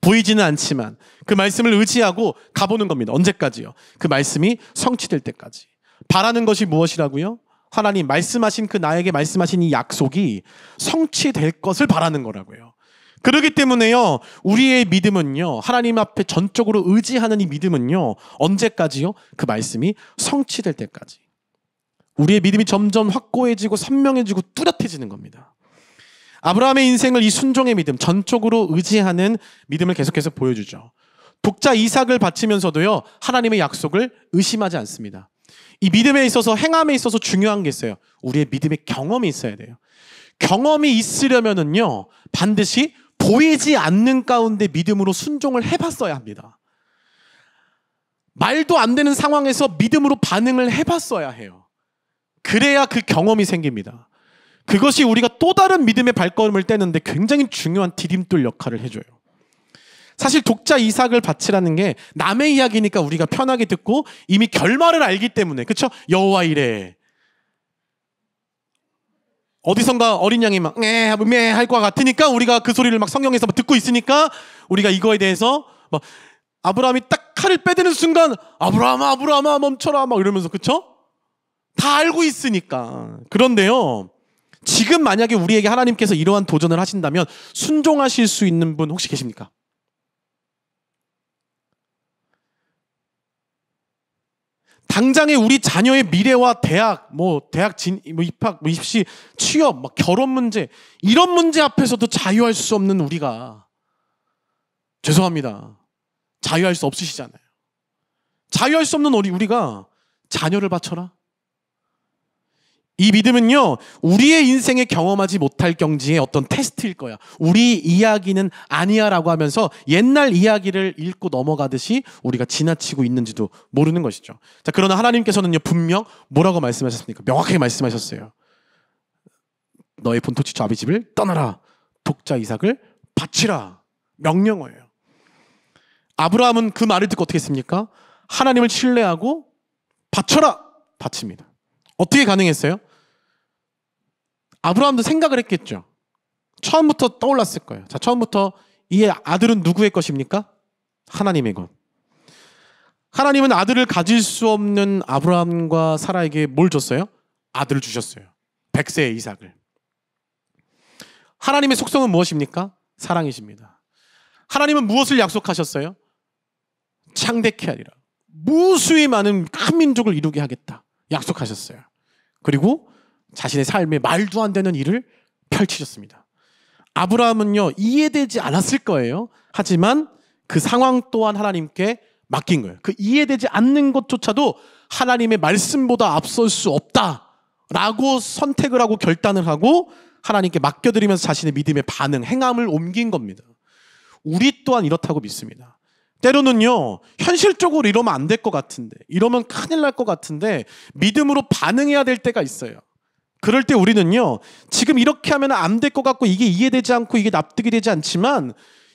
[SPEAKER 2] 보이지는 않지만 그 말씀을 의지하고 가보는 겁니다. 언제까지요? 그 말씀이 성취될 때까지. 바라는 것이 무엇이라고요? 하나님 말씀하신 나에게 말씀하신 이 약속이 성취될 것을 바라는 거라고요. 그렇기 때문에요, 우리의 믿음은요, 하나님 앞에 전적으로 의지하는 이 믿음은요, 언제까지요? 그 말씀이 성취될 때까지. 우리의 믿음이 점점 확고해지고 선명해지고 뚜렷해지는 겁니다. 아브라함의 인생을 이 순종의 믿음, 전적으로 의지하는 믿음을 계속해서 보여주죠. 독자 이삭을 바치면서도요, 하나님의 약속을 의심하지 않습니다. 이 믿음에 있어서, 행함에 있어서 중요한 게 있어요. 우리의 믿음의 경험이 있어야 돼요. 경험이 있으려면은요, 반드시 보이지 않는 가운데 믿음으로 순종을 해봤어야 합니다. 말도 안 되는 상황에서 믿음으로 반응을 해봤어야 해요. 그래야 그 경험이 생깁니다. 그것이 우리가 또 다른 믿음의 발걸음을 떼는데 굉장히 중요한 디딤돌 역할을 해줘요. 사실 독자 이삭을 바치라는 게 남의 이야기니까 우리가 편하게 듣고 이미 결말을 알기 때문에, 그쵸? 여호와 이래. 어디선가 어린 양이 막 할 것 같으니까 우리가 그 소리를 막 성경에서 막 듣고 있으니까 우리가 이거에 대해서 막 아브라함이 딱 칼을 빼드는 순간 아브라함아 멈춰라 막 이러면서, 그쵸? 다 알고 있으니까. 그런데요, 지금 만약에 우리에게 하나님께서 이러한 도전을 하신다면 순종하실 수 있는 분 혹시 계십니까? 당장에 우리 자녀의 미래와 대학 입학, 입시, 취업, 결혼 문제, 이런 문제 앞에서도 자유할 수 없는 우리가, 죄송합니다, 자유할 수 없으시잖아요. 자유할 수 없는 우리가 자녀를 바쳐라? 이 믿음은요, 우리의 인생에 경험하지 못할 경지의 어떤 테스트일 거야. 우리 이야기는 아니야 라고 하면서 옛날 이야기를 읽고 넘어가듯이 우리가 지나치고 있는지도 모르는 것이죠. 자, 그러나 하나님께서는요, 분명 뭐라고 말씀하셨습니까? 명확하게 말씀하셨어요. 너의 본토지 아비 집을 떠나라. 독자 이삭을 바치라. 명령어예요. 아브라함은 그 말을 듣고 어떻게 했습니까? 하나님을 신뢰하고 바쳐라. 바칩니다. 어떻게 가능했어요? 아브라함도 생각을 했겠죠. 처음부터 떠올랐을 거예요. 자, 처음부터 이 아들은 누구의 것입니까? 하나님의 것. 하나님은 아들을 가질 수 없는 아브라함과 사라에게 뭘 줬어요? 아들을 주셨어요. 100세의 이삭을. 하나님의 속성은 무엇입니까? 사랑이십니다. 하나님은 무엇을 약속하셨어요? 창대케 하리라. 무수히 많은 큰 민족을 이루게 하겠다. 약속하셨어요. 그리고 자신의 삶에 말도 안 되는 일을 펼치셨습니다. 아브라함은요, 이해되지 않았을 거예요. 하지만 그 상황 또한 하나님께 맡긴 거예요. 그 이해되지 않는 것조차도 하나님의 말씀보다 앞설 수 없다라고 선택을 하고 결단을 하고 하나님께 맡겨드리면서 자신의 믿음의 반응, 행함을 옮긴 겁니다. 우리 또한 이렇다고 믿습니다. 때로는요, 현실적으로 이러면 안 될 것 같은데, 이러면 큰일 날 것 같은데 믿음으로 반응해야 될 때가 있어요. 그럴 때 우리는요, 지금 이렇게 하면 안 될 것 같고 이게 이해되지 않고 이게 납득이 되지 않지만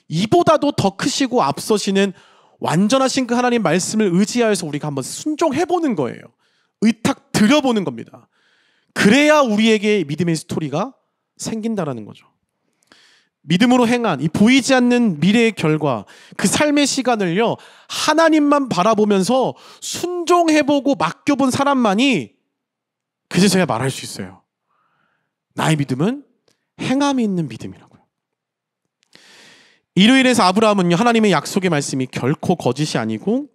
[SPEAKER 2] 이보다도 더 크시고 앞서시는 완전하신 그 하나님 말씀을 의지하여서 우리가 한번 순종해보는 거예요. 의탁 드려보는 겁니다. 그래야 우리에게 믿음의 스토리가 생긴다라는 거죠. 믿음으로 행한 이 보이지 않는 미래의 결과, 그 삶의 시간을요, 하나님만 바라보면서 순종해보고 맡겨본 사람만이 그제서야 말할 수 있어요. 나의 믿음은 행함이 있는 믿음이라고요. 일요일에서 아브라함은요, 하나님의 약속의 말씀이 결코 거짓이 아니고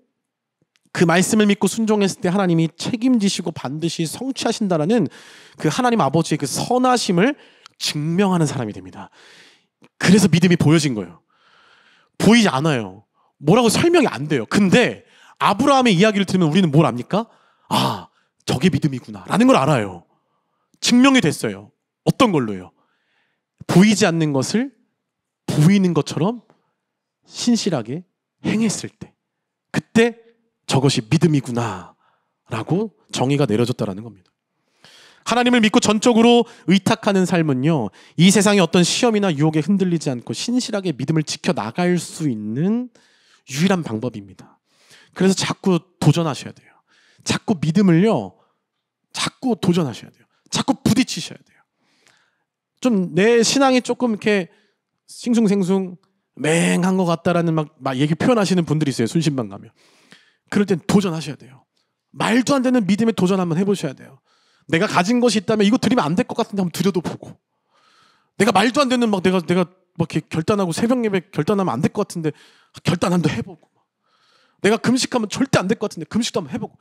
[SPEAKER 2] 그 말씀을 믿고 순종했을 때 하나님이 책임지시고 반드시 성취하신다라는 그 하나님 아버지의 그 선하심을 증명하는 사람이 됩니다. 그래서 믿음이 보여진 거예요. 보이지 않아요. 뭐라고 설명이 안 돼요. 근데 아브라함의 이야기를 들으면 우리는 뭘 압니까? 아, 저게 믿음이구나 라는 걸 알아요. 증명이 됐어요. 어떤 걸로요? 보이지 않는 것을 보이는 것처럼 신실하게 행했을 때, 그때 저것이 믿음이구나 라고 정의가 내려졌다라는 겁니다. 하나님을 믿고 전적으로 의탁하는 삶은요, 이 세상의 어떤 시험이나 유혹에 흔들리지 않고 신실하게 믿음을 지켜나갈 수 있는 유일한 방법입니다. 그래서 자꾸 도전하셔야 돼요. 자꾸 믿음을요, 자꾸 도전하셔야 돼요. 자꾸 부딪히셔야 돼요. 좀 내 신앙이 조금 이렇게 싱숭생숭 맹한 것 같다라는 막 얘기 표현하시는 분들이 있어요. 순신방 가면. 그럴 땐 도전하셔야 돼요. 말도 안 되는 믿음에 도전 한번 해보셔야 돼요. 내가 가진 것이 있다면 이거 드리면 안 될 것 같은데 한번 드려도 보고, 내가 말도 안 되는 내가 이렇게 결단하고 새벽 예배 결단하면 안 될 것 같은데 결단 한번 해보고, 내가 금식하면 절대 안 될 것 같은데 금식도 한번 해보고,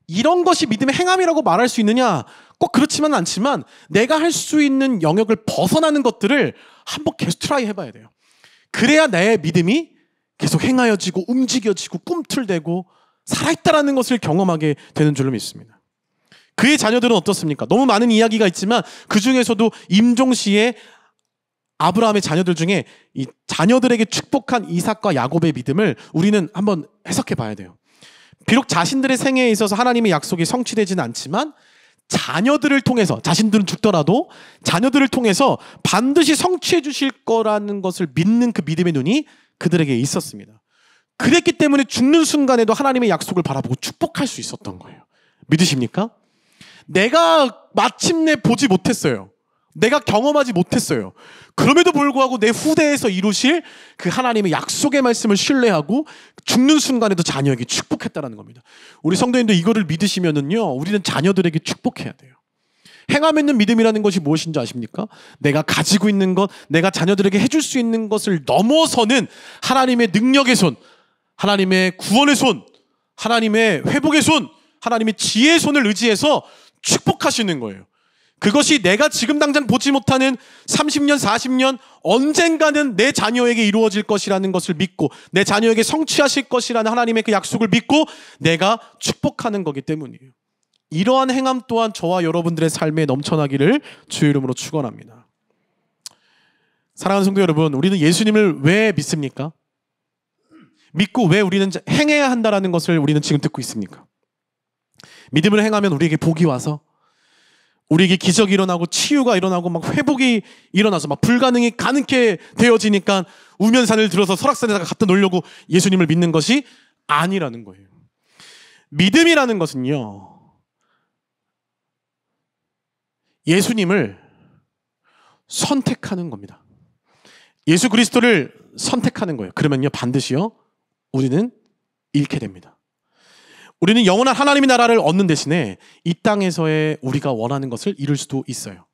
[SPEAKER 2] 이런 것이 믿음의 행함이라고 말할 수 있느냐? 꼭 그렇지만은 않지만 내가 할 수 있는 영역을 벗어나는 것들을 한번 계속 트라이 해봐야 돼요. 그래야 내 믿음이 계속 행하여지고 움직여지고 꿈틀대고 살아있다라는 것을 경험하게 되는 줄로 믿습니다. 그의 자녀들은 어떻습니까? 너무 많은 이야기가 있지만 그 중에서도 임종시의 아브라함의 자녀들 중에 이 자녀들에게 축복한 이삭과 야곱의 믿음을 우리는 한번 해석해 봐야 돼요. 비록 자신들의 생애에 있어서 하나님의 약속이 성취되지는 않지만 자녀들을 통해서, 자신들은 죽더라도 자녀들을 통해서 반드시 성취해 주실 거라는 것을 믿는 그 믿음의 눈이 그들에게 있었습니다. 그랬기 때문에 죽는 순간에도 하나님의 약속을 바라보고 축복할 수 있었던 거예요. 믿으십니까? 내가 마침내 보지 못했어요. 내가 경험하지 못했어요. 그럼에도 불구하고 내 후대에서 이루실 그 하나님의 약속의 말씀을 신뢰하고 죽는 순간에도 자녀에게 축복했다는 겁니다. 우리 성도님도 이거를 믿으시면은요, 우리는 자녀들에게 축복해야 돼요. 행함 있는 믿음이라는 것이 무엇인지 아십니까? 내가 가지고 있는 것, 내가 자녀들에게 해줄 수 있는 것을 넘어서는 하나님의 능력의 손, 하나님의 구원의 손, 하나님의 회복의 손, 하나님의 지혜의 손을 의지해서 축복하시는 거예요. 그것이 내가 지금 당장 보지 못하는 30년, 40년 언젠가는 내 자녀에게 이루어질 것이라는 것을 믿고 내 자녀에게 성취하실 것이라는 하나님의 그 약속을 믿고 내가 축복하는 거기 때문이에요. 이러한 행함 또한 저와 여러분들의 삶에 넘쳐나기를 주의 이름으로 축원합니다. 사랑하는 성도 여러분, 우리는 예수님을 왜 믿습니까? 믿고 왜 우리는 행해야 한다는 것을 우리는 지금 듣고 있습니까? 믿음을 행하면 우리에게 복이 와서, 우리에게 기적이 일어나고 치유가 일어나고 막 회복이 일어나서 막 불가능이 가능케 되어지니까 우면산을 들어서 설악산에다가 갖다 놓으려고 예수님을 믿는 것이 아니라는 거예요. 믿음이라는 것은요, 예수님을 선택하는 겁니다. 예수 그리스도를 선택하는 거예요. 그러면요, 반드시요, 우리는 잃게 됩니다. 우리는 영원한 하나님의 나라를 얻는 대신에 이 땅에서의 우리가 원하는 것을 이룰 수도 있어요.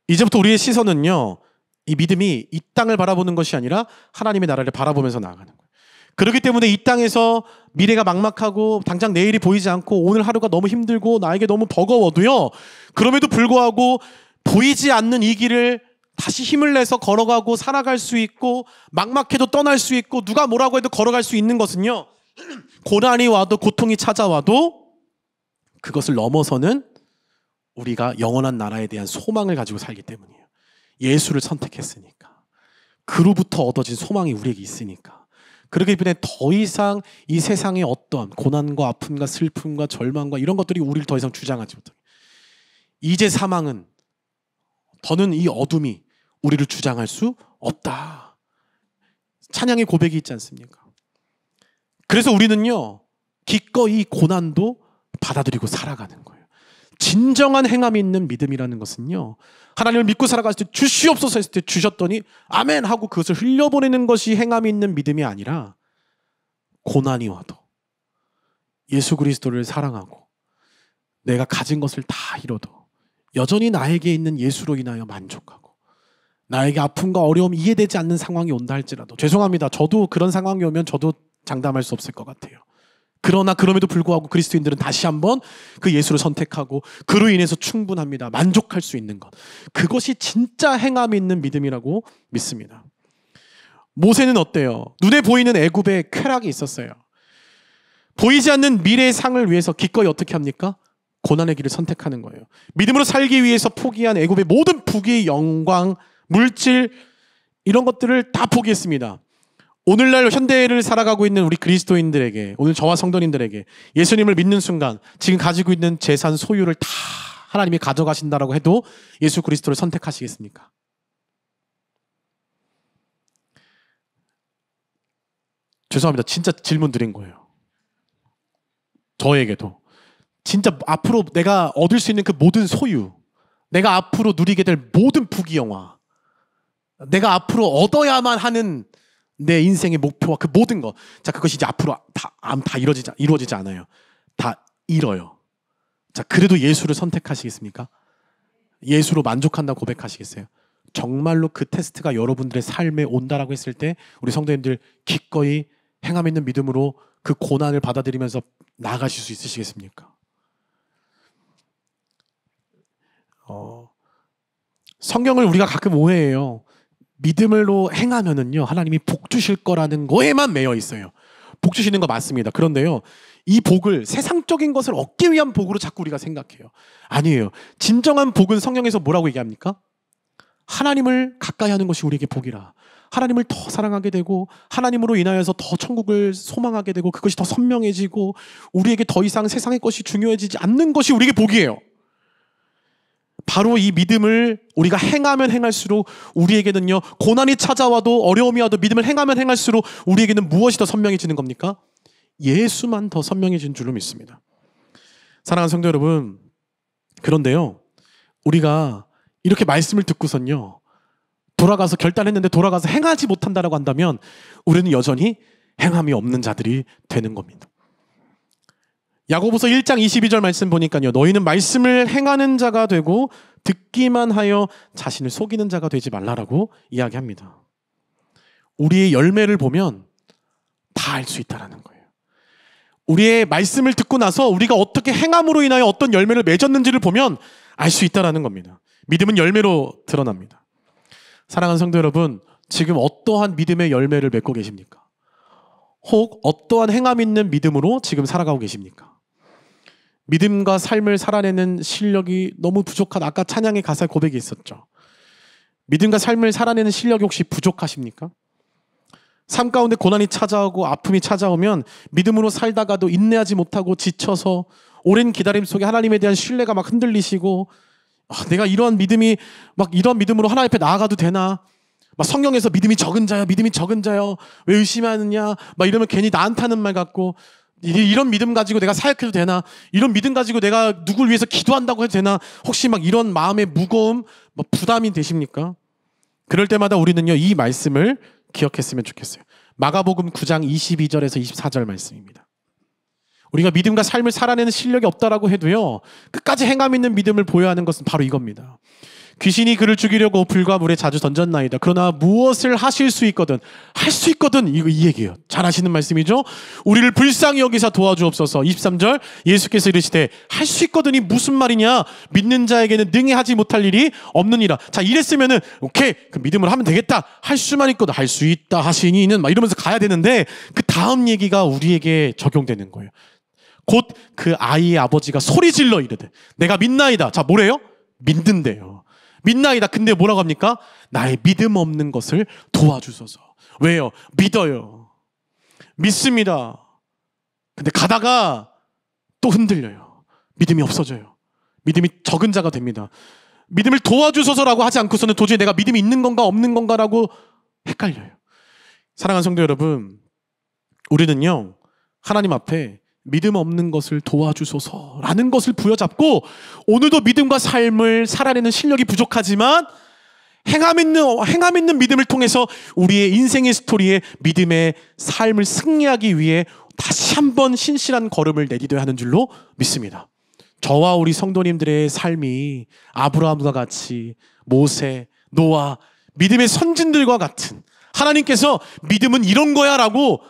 [SPEAKER 2] 이제부터 우리의 시선은요, 이 믿음이 이 땅을 바라보는 것이 아니라 하나님의 나라를 바라보면서 나아가는 거예요. 그렇기 때문에 이 땅에서 미래가 막막하고 당장 내일이 보이지 않고 오늘 하루가 너무 힘들고 나에게 너무 버거워도요, 그럼에도 불구하고 보이지 않는 이 길을 다시 힘을 내서 걸어가고 살아갈 수 있고, 막막해도 떠날 수 있고, 누가 뭐라고 해도 걸어갈 수 있는 것은요, 고난이 와도 고통이 찾아와도 그것을 넘어서는 우리가 영원한 나라에 대한 소망을 가지고 살기 때문이에요. 예수를 선택했으니까. 그로부터 얻어진 소망이 우리에게 있으니까. 그렇기 때문에 더 이상 이 세상의 어떤 고난과 아픔과 슬픔과 절망과 이런 것들이 우리를 더 이상 주장하지 못하게, 이제 사망은, 더는 이 어둠이 우리를 주장할 수 없다. 찬양의 고백이 있지 않습니까? 그래서 우리는요, 기꺼이 고난도 받아들이고 살아가는 거예요. 진정한 행함이 있는 믿음이라는 것은요, 하나님을 믿고 살아갔을 때 주시옵소서 했을 때 주셨더니 아멘 하고 그것을 흘려보내는 것이 행함이 있는 믿음이 아니라, 고난이 와도 예수 그리스도를 사랑하고 내가 가진 것을 다 잃어도 여전히 나에게 있는 예수로 인하여 만족하고, 나에게 아픔과 어려움, 이해되지 않는 상황이 온다 할지라도, 죄송합니다, 저도 그런 상황이 오면 저도 장담할 수 없을 것 같아요. 그러나 그럼에도 불구하고 그리스도인들은 다시 한번 그 예수를 선택하고 그로 인해서 충분합니다. 만족할 수 있는 것. 그것이 진짜 행함이 있는 믿음이라고 믿습니다. 모세는 어때요? 눈에 보이는 애굽에 쾌락이 있었어요. 보이지 않는 미래의 상을 위해서 기꺼이 어떻게 합니까? 고난의 길을 선택하는 거예요. 믿음으로 살기 위해서 포기한 애굽의 모든 부귀, 영광, 물질 이런 것들을 다 포기했습니다. 오늘날 현대를 살아가고 있는 우리 그리스도인들에게, 오늘 저와 성도님들에게 예수님을 믿는 순간 지금 가지고 있는 재산 소유를 다 하나님이 가져가신다라고 해도 예수 그리스도를 선택하시겠습니까? 죄송합니다. 진짜 질문 드린 거예요. 저에게도. 진짜 앞으로 내가 얻을 수 있는 그 모든 소유, 내가 앞으로 누리게 될 모든 부귀영화, 내가 앞으로 얻어야만 하는 내 인생의 목표와 그 모든 것. 자, 그것이 이제 앞으로 다 이루어지지 않아요. 다 잃어요. 자, 그래도 예수를 선택하시겠습니까? 예수로 만족한다고 고백하시겠어요? 정말로 그 테스트가 여러분들의 삶에 온다라고 했을 때 우리 성도님들 기꺼이 행함 있는 믿음으로 그 고난을 받아들이면서 나아가실 수 있으시겠습니까? 성경을 우리가 가끔 오해해요. 믿음으로 행하면은요, 하나님이 복 주실 거라는 거에만 매여 있어요. 복 주시는 거 맞습니다. 그런데요, 이 복을 세상적인 것을 얻기 위한 복으로 자꾸 우리가 생각해요. 아니에요. 진정한 복은 성경에서 뭐라고 얘기합니까? 하나님을 가까이 하는 것이 우리에게 복이라. 하나님을 더 사랑하게 되고 하나님으로 인하여서 더 천국을 소망하게 되고 그것이 더 선명해지고 우리에게 더 이상 세상의 것이 중요해지지 않는 것이 우리에게 복이에요. 바로 이 믿음을 우리가 행하면 행할수록 우리에게는요, 고난이 찾아와도 어려움이 와도 믿음을 행하면 행할수록 우리에게는 무엇이 더 선명해지는 겁니까? 예수만 더 선명해진 줄로 믿습니다. 사랑하는 성도 여러분, 그런데요, 우리가 이렇게 말씀을 듣고선요, 돌아가서 결단했는데 돌아가서 행하지 못한다라고 한다면 우리는 여전히 행함이 없는 자들이 되는 겁니다. 야고보서 1장 22절 말씀 보니까요, 너희는 말씀을 행하는 자가 되고 듣기만 하여 자신을 속이는 자가 되지 말라라고 이야기합니다. 우리의 열매를 보면 다 알 수 있다라는 거예요. 우리의 말씀을 듣고 나서 우리가 어떻게 행함으로 인하여 어떤 열매를 맺었는지를 보면 알 수 있다라는 겁니다. 믿음은 열매로 드러납니다. 사랑하는 성도 여러분, 지금 어떠한 믿음의 열매를 맺고 계십니까? 혹 어떠한 행함 있는 믿음으로 지금 살아가고 계십니까? 믿음과 삶을 살아내는 실력이 너무 부족한, 아까 찬양의 가사에 고백이 있었죠. 믿음과 삶을 살아내는 실력이 혹시 부족하십니까? 삶 가운데 고난이 찾아오고 아픔이 찾아오면 믿음으로 살다가도 인내하지 못하고 지쳐서 오랜 기다림 속에 하나님에 대한 신뢰가 막 흔들리시고, 내가 이런 믿음이 막 이런 믿음으로 하나님 앞에 나아가도 되나? 막 성경에서 믿음이 적은 자요, 믿음이 적은 자요, 왜 의심하느냐? 막 이러면 괜히 나한테 하는 말 같고, 이런 믿음 가지고 내가 사역해도 되나? 이런 믿음 가지고 내가 누굴 위해서 기도한다고 해도 되나? 혹시 막 이런 마음의 무거움, 부담이 되십니까? 그럴 때마다 우리는요, 이 말씀을 기억했으면 좋겠어요. 마가복음 9장 22절에서 24절 말씀입니다. 우리가 믿음과 삶을 살아내는 실력이 없다라고 해도요, 끝까지 행함 있는 믿음을 보여야 하는 것은 바로 이겁니다. 귀신이 그를 죽이려고 불과 물에 자주 던졌나이다. 그러나 무엇을 하실 수 있거든, 할 수 있거든, 이 얘기예요. 잘 아시는 말씀이죠. 우리를 불쌍히 여기사 도와주옵소서. 23절 예수께서 이르시되 할 수 있거든이 무슨 말이냐? 믿는 자에게는 능히 하지 못할 일이 없느니라. 자, 이랬으면은 오케이, 그 믿음을 하면 되겠다, 할 수만 있거든, 할 수 있다 하시니는 막 이러면서 가야 되는데, 그 다음 얘기가 우리에게 적용되는 거예요. 곧 그 아이의 아버지가 소리 질러 이르되 내가 믿나이다. 자, 뭐래요? 믿는데요. 믿나이다. 근데 뭐라고 합니까? 나의 믿음 없는 것을 도와주소서. 왜요? 믿어요. 믿습니다. 근데 가다가 또 흔들려요. 믿음이 없어져요. 믿음이 적은 자가 됩니다. 믿음을 도와주소서라고 하지 않고서는 도저히 내가 믿음이 있는 건가 없는 건가라고 헷갈려요. 사랑하는 성도 여러분, 우리는요, 하나님 앞에 믿음 없는 것을 도와주소서라는 것을 부여잡고, 오늘도 믿음과 삶을 살아내는 실력이 부족하지만 행함 있는 믿음을 통해서 우리의 인생의 스토리에 믿음의 삶을 승리하기 위해 다시 한번 신실한 걸음을 내디뎌야 하는 줄로 믿습니다. 저와 우리 성도님들의 삶이 아브라함과 같이 모세, 노아, 믿음의 선진들과 같은, 하나님께서 믿음은 이런 거야 라고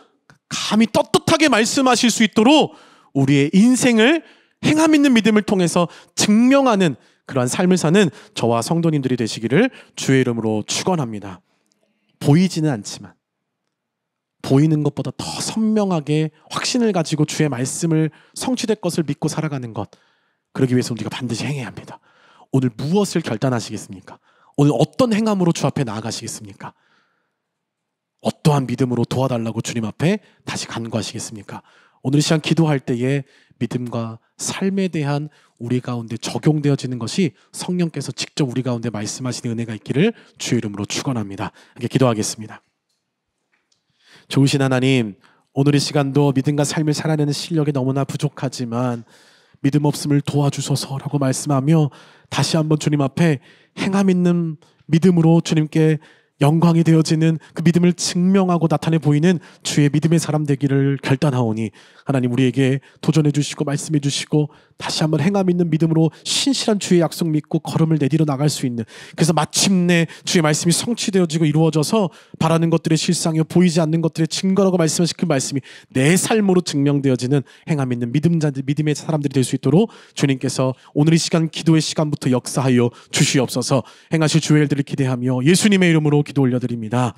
[SPEAKER 2] 감히 떳떳하게 말씀하실 수 있도록 우리의 인생을 행함 있는 믿음을 통해서 증명하는 그러한 삶을 사는 저와 성도님들이 되시기를 주의 이름으로 축원합니다. 보이지는 않지만 보이는 것보다 더 선명하게 확신을 가지고 주의 말씀을 성취될 것을 믿고 살아가는 것, 그러기 위해서 우리가 반드시 행해야 합니다. 오늘 무엇을 결단하시겠습니까? 오늘 어떤 행함으로 주 앞에 나아가시겠습니까? 어떠한 믿음으로 도와달라고 주님 앞에 다시 간구하시겠습니까? 오늘 이 시간 기도할 때에 믿음과 삶에 대한 우리 가운데 적용되어지는 것이 성령께서 직접 우리 가운데 말씀하시는 은혜가 있기를 주의 이름으로 축원합니다. 함께 기도하겠습니다. 좋으신 하나님, 오늘 이 시간도 믿음과 삶을 살아내는 실력이 너무나 부족하지만 믿음 없음을 도와주소서라고 말씀하며 다시 한번 주님 앞에 행함 있는 믿음으로 주님께 영광이 되어지는 그 믿음을 증명하고 나타내 보이는 주의 믿음의 사람 되기를 결단하오니 하나님 우리에게 도전해 주시고 말씀해 주시고 다시 한번 행함 있는 믿음으로 신실한 주의 약속 믿고 걸음을 내디려 나갈 수 있는, 그래서 마침내 주의 말씀이 성취되어지고 이루어져서 바라는 것들의 실상이요 보이지 않는 것들의 증거라고 말씀하신 그 말씀이 내 삶으로 증명되어지는 행함 있는 믿음의 사람들이 될 수 있도록 주님께서 오늘 이 시간 기도의 시간부터 역사하여 주시옵소서. 행하실 주의 일들을 기대하며 예수님의 이름으로 기도 올려드립니다.